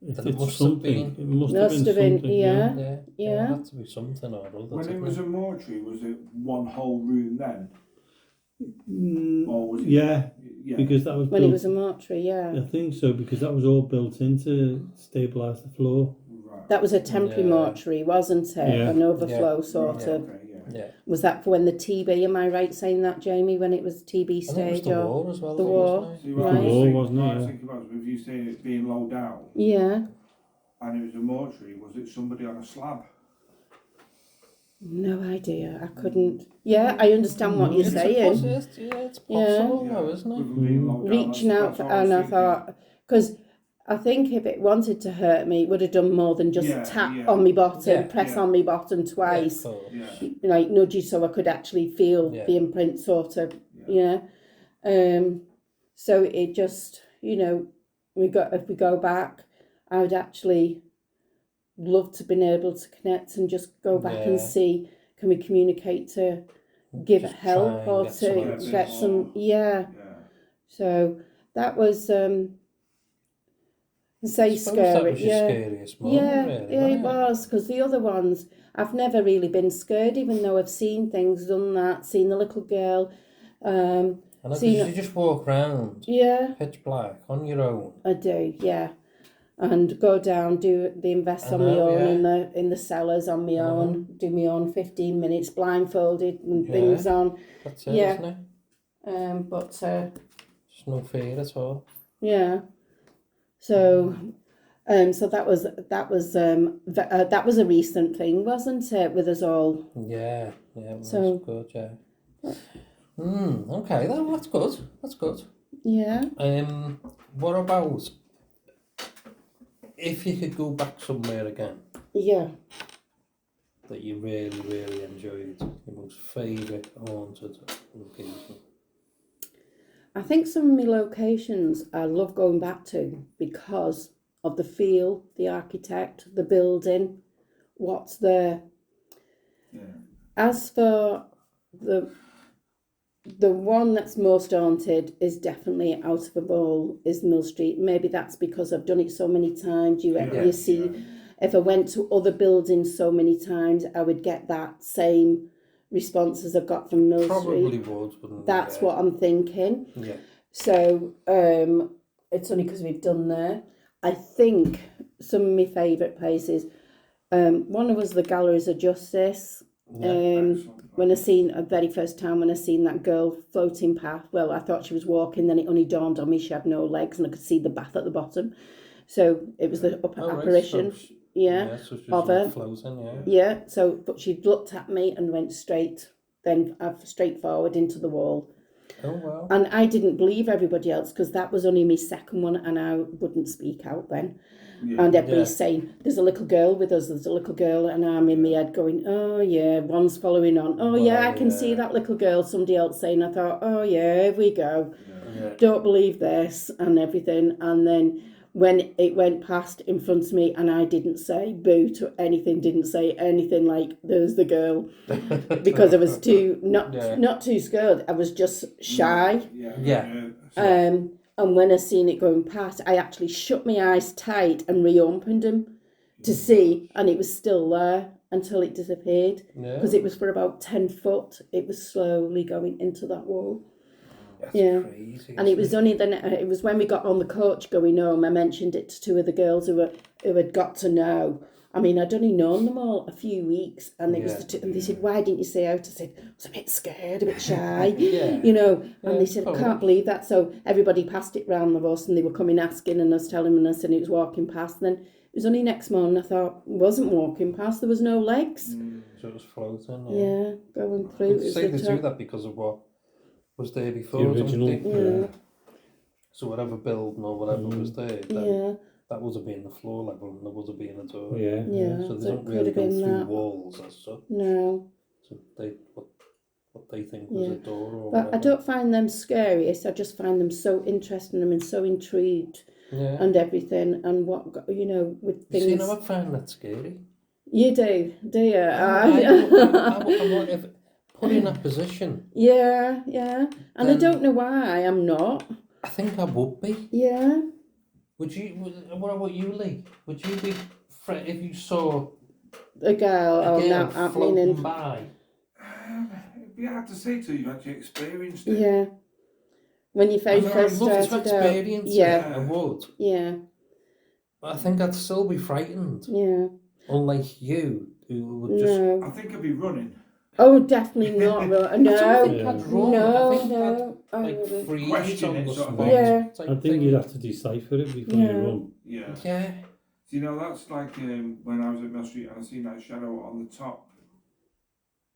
it must have been. It must have been something. Yeah. It had to be something or other. When it was a mortuary, was it one whole room then? Or was it? Yeah, because that was when it was a mortuary. Yeah, I think so, because that was all built in to stabilise the floor. Right. That was a temporary mortuary, wasn't it? Yeah. An overflow sort of. Okay, yeah. Was that for when the TB? Am I right saying that, Jamie? When it was TB stage? I think it was the war as well. The war. See, right. The war, wasn't it? I was thinking about, if you say it being low down. Yeah. And it was a mortuary, was it somebody on a slab? No idea. I couldn't. Yeah, I understand what you're saying. It's possible, though, isn't it? Reaching out, and I thought, because I think if it wanted to hurt me, it would have done more than just tap on my bottom, press on my bottom twice, like nudge you so I could actually feel the imprint, sort of. So it just, you know, if we go back, I would actually love to been able to connect and just go back and see, can we communicate to give it help or to get some so that was say scary. That was your scariest moment, really, it was, because the other ones I've never really been scared, even though I've seen things, done that, seen the little girl. I know, you just walk around pitch black on your own. I do, and go down, do the invest on my own in the cellars on my own, do my own 15 minutes blindfolded and things on. That's it, isn't it? But there's no fear at all. Yeah. So so that was a recent thing, wasn't it, with us all? Yeah, it was good, okay, that's good. That's good. Yeah. What about if you could go back somewhere again? Yeah. That you really, really enjoyed, your most favourite haunted location? I think some of my locations I love going back to because of the feel, the architect, the building, what's there. Yeah. As for the one that's most haunted is definitely Out of a Bowl, is Mill Street. Maybe that's because I've done it so many times. You see, if I went to other buildings so many times, I would get that same response as I've got from Mill Probably Street. would. That's what I'm thinking. Yeah. So it's only because we've done there. I think some of my favourite places. One was the Galleries of Justice. When I seen the very first time when I seen that girl floating past, well, I thought she was walking, then it only dawned on me she had no legs and I could see the bath at the bottom. So it was the apparition, so she's of her. Floating, Yeah, so, but she looked at me and went straight forward into the wall. Oh, wow. And I didn't believe everybody else because that was only my second one and I wouldn't speak out then. Yeah. And everybody's saying, there's a little girl with us, there's a little girl, and I'm in my head going, oh yeah, one's following on. Oh yeah, I can see that little girl, somebody else saying, I thought, oh yeah, here we go. Yeah. Don't believe this and everything. And then when it went past in front of me and I didn't say boo to anything, didn't say anything like, there's the girl, because I was not too scared, I was just shy. And when I seen it going past, I actually shut my eyes tight and reopened them to see, and it was still there until it disappeared. Because it was for about 10 foot. It was slowly going into that wall. That's crazy. And it was only then. It was when we got on the coach going home. I mentioned it to two of the girls who had got to know. I mean, I'd only known them all a few weeks, and it was and they said, "Why didn't you say out?" I said, "I was a bit scared, a bit shy, you know." And they said, "I can't believe that." So everybody passed it round the bus, and they were coming asking, and I was telling them, and I said it was walking past. And then it was only next morning I thought it wasn't walking past. There was no legs. So it was floating. Yeah, going through. Say they do that because of what was there before. The original. So whatever building or whatever was there. Then, that would have been the floor level and there would have been a door. So they don't really go through walls as such. No. So they what they think was a door or But whatever. I don't find them scariest. I just find them so interesting. I'm so intrigued and everything and what, you know, with things. You know, I find that scary. You do you? I'm put in that position. Yeah. And I don't know why I'm not. I think I would be. Yeah. Would you? What about you, Lee? Would you be if you saw a girl floating by? It'd be hard to say till you've actually experienced it. Yeah. When you first started out. I would. Yeah. But I think I'd still be frightened. Yeah. Unlike you, who would just. No. I think I'd be running. Oh, definitely not. No. I don't think I'd run. No. I think I'd freeze on the spot. I think you'd have to decipher it before you run. Yeah. So, you know, that's like when I was at Mill Street and I seen that shadow on the top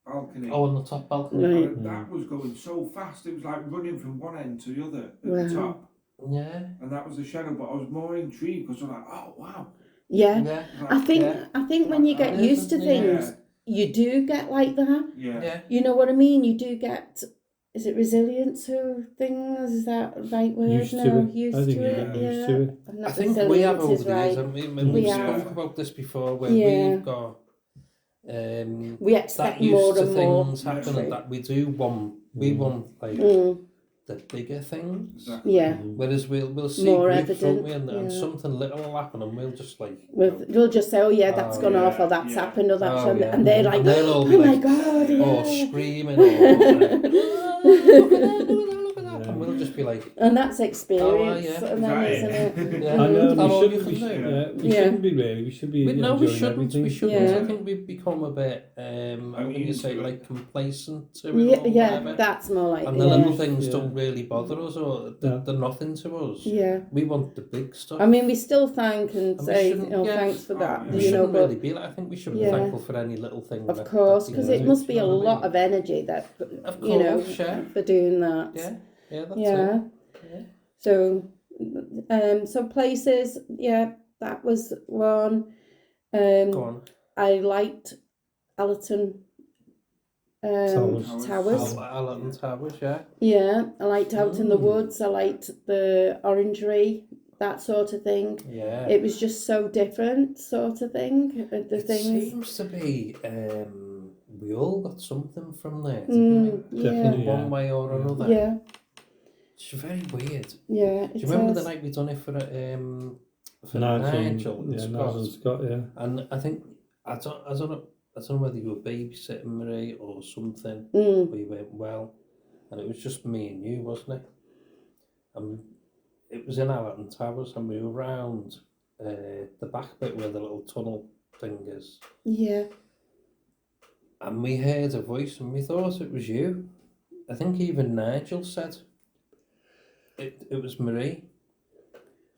balcony. Oh, on the top balcony. Right. That was going so fast. It was like running from one end to the other at the top. Yeah. And that was the shadow, but I was more intrigued because I was like, oh wow. Yeah. I think when you get used to things, you do get like that. Yeah. You know what I mean? You do get. Is it resilience to things? Is that the right word? Used to it. I think we have over the years, and we spoke about this before, where we've got we expect that used more to and more things happening that we do want. We want like the bigger things. Yeah. Whereas we'll see more groups, evident, won't we? And something little will happen, and we'll just like we'll just say, oh yeah, that's gone off, or that's happened, or that's and they're like, oh my god, or screaming, look at that, and we'll just be like, and that's experience, and then, isn't it? I know, we shouldn't be really. We should be. No, we shouldn't. Everything. We shouldn't. I think we've become a bit. I'm going to say like complacent to it. Whatever. That's more like. And the little things don't really bother us, or they're nothing to us. Yeah. We want the big stuff. I mean, we still thank and say, thanks for that. We shouldn't really be like. I think we should be thankful for any little thing. Of course, because it must be a lot of energy that for doing that. That's it. So, so places, that was one. Go on. I liked Allerton Towers. Allerton Towers, yeah. Yeah, I liked Out in the Woods. I liked the Orangery, that sort of thing. Yeah. It was just so different, sort of thing. It seems to be we all got something from there, didn't we? Yeah. Definitely. One way or another. Yeah. It's very weird. Yeah. Do you remember the night we done it for Nigel and Scott? Nigel and Scott, yeah. And I think I don't know whether you were babysitting Marie or something. We went well, and it was just me and you, wasn't it? And it was in Allerton Towers, and we were round the back bit where the little tunnel thing is. Yeah. And we heard a voice, and we thought it was you. I think even Nigel said it was Marie.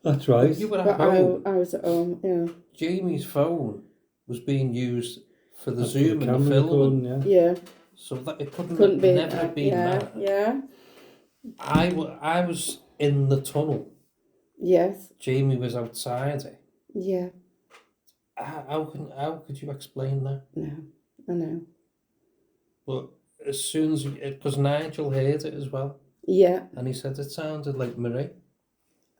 That's right. You were But at home. I was at home. Yeah. Jamie's phone was being used for the That's Zoom the and the camera filming, recording, yeah. Yeah. so that it Couldn't be. never have been yeah. that. Yeah. I was in the tunnel. Yes. Jamie was outside it. Yeah. How could you explain that? No. I know. But as soon as because Nigel heard it as well, Yeah. and he said it sounded like Marie.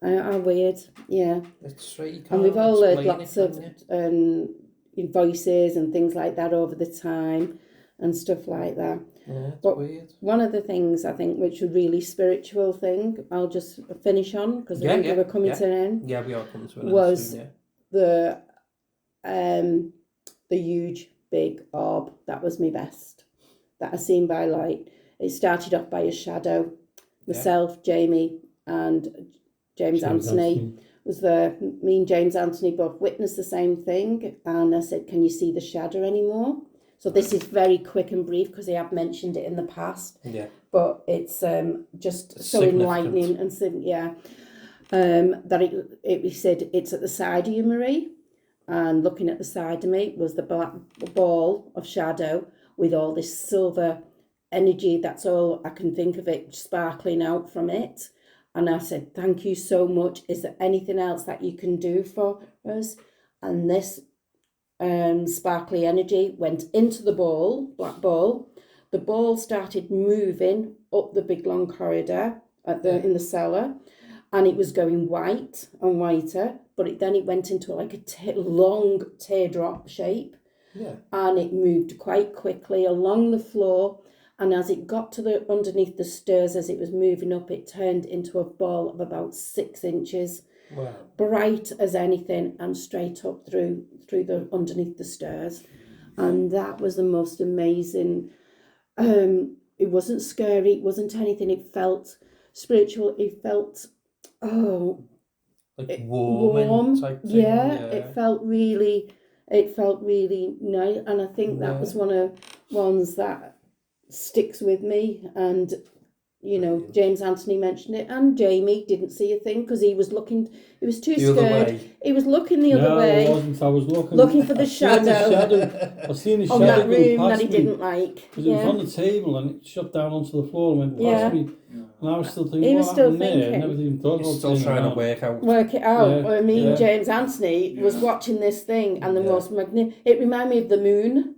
Are weird. Yeah. It's straight. You And can't we've all heard explain lots it, of voices and things like that over the time and stuff like that. yeah, it's but- weird. One of the things I think which was really spiritual thing, I'll just finish on because I think we were coming to an end, Yeah, we are coming to an end was soon, yeah. the huge big orb. That was my best that I seen by light. It started off by a shadow. Myself, Jamie and James Anthony was there. Me and James Anthony both witnessed the same thing, and I said, can you see the shadow anymore? So this is very quick and brief because I have mentioned it in the past, Yeah. but it's just It's so significant. enlightening and that it said it's at the side of you, Marie, and looking at the side of me was the black ball of shadow with all this silver energy. That's all I can think of it sparkling out from it. And I said, thank you so much. Is there anything else that you can do for us? And this sparkly energy went into the ball, black ball. The ball started moving up the big long corridor in the cellar, and it was going white and whiter, but then it went into like a long teardrop shape. Yeah. And it moved quite quickly along the floor. And as it got to the underneath the stairs, as it was moving up, it turned into a ball of about 6 inches. Wow. Bright as anything, and straight up through the underneath the stairs. And that was the most amazing. It wasn't scary, it wasn't anything, it felt spiritual, it felt Like warm type thing. yeah, it felt really nice, and I think that was one of ones that sticks with me. And James Anthony mentioned it, and Jamie didn't see a thing because he was looking. He was too scared. He was looking the other way. No, I wasn't. I was looking for the shadow. I seen the on shadow that go room past that he me, didn't like. because it was on the table and it shot down onto the floor and went past me. And I was still thinking, He was what still happened there? I thinking. never even thought He's about still turning trying around. to Work it out. Yeah, I mean, yeah. James Anthony was watching this thing, and the most magnificent. It reminded me of the moon.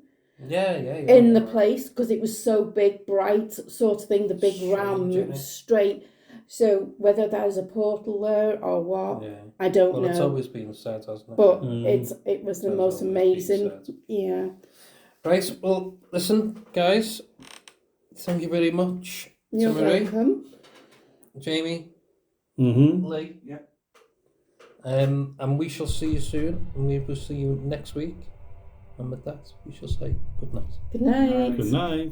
Yeah. In the place, because it was so big, bright sort of thing, the big Strange, round isn't moved it? straight. So whether that was a portal there or what, I don't Well, know. it's always been said, hasn't it? But it was the It's most always been amazing. said. Yeah. Right, well, listen, guys, thank you very much You're to Marie, welcome. Jamie, Mm-hmm. Lee. Yeah. And we shall see you soon, and we will see you next week. And with that, we shall say good night. Good night. Good night.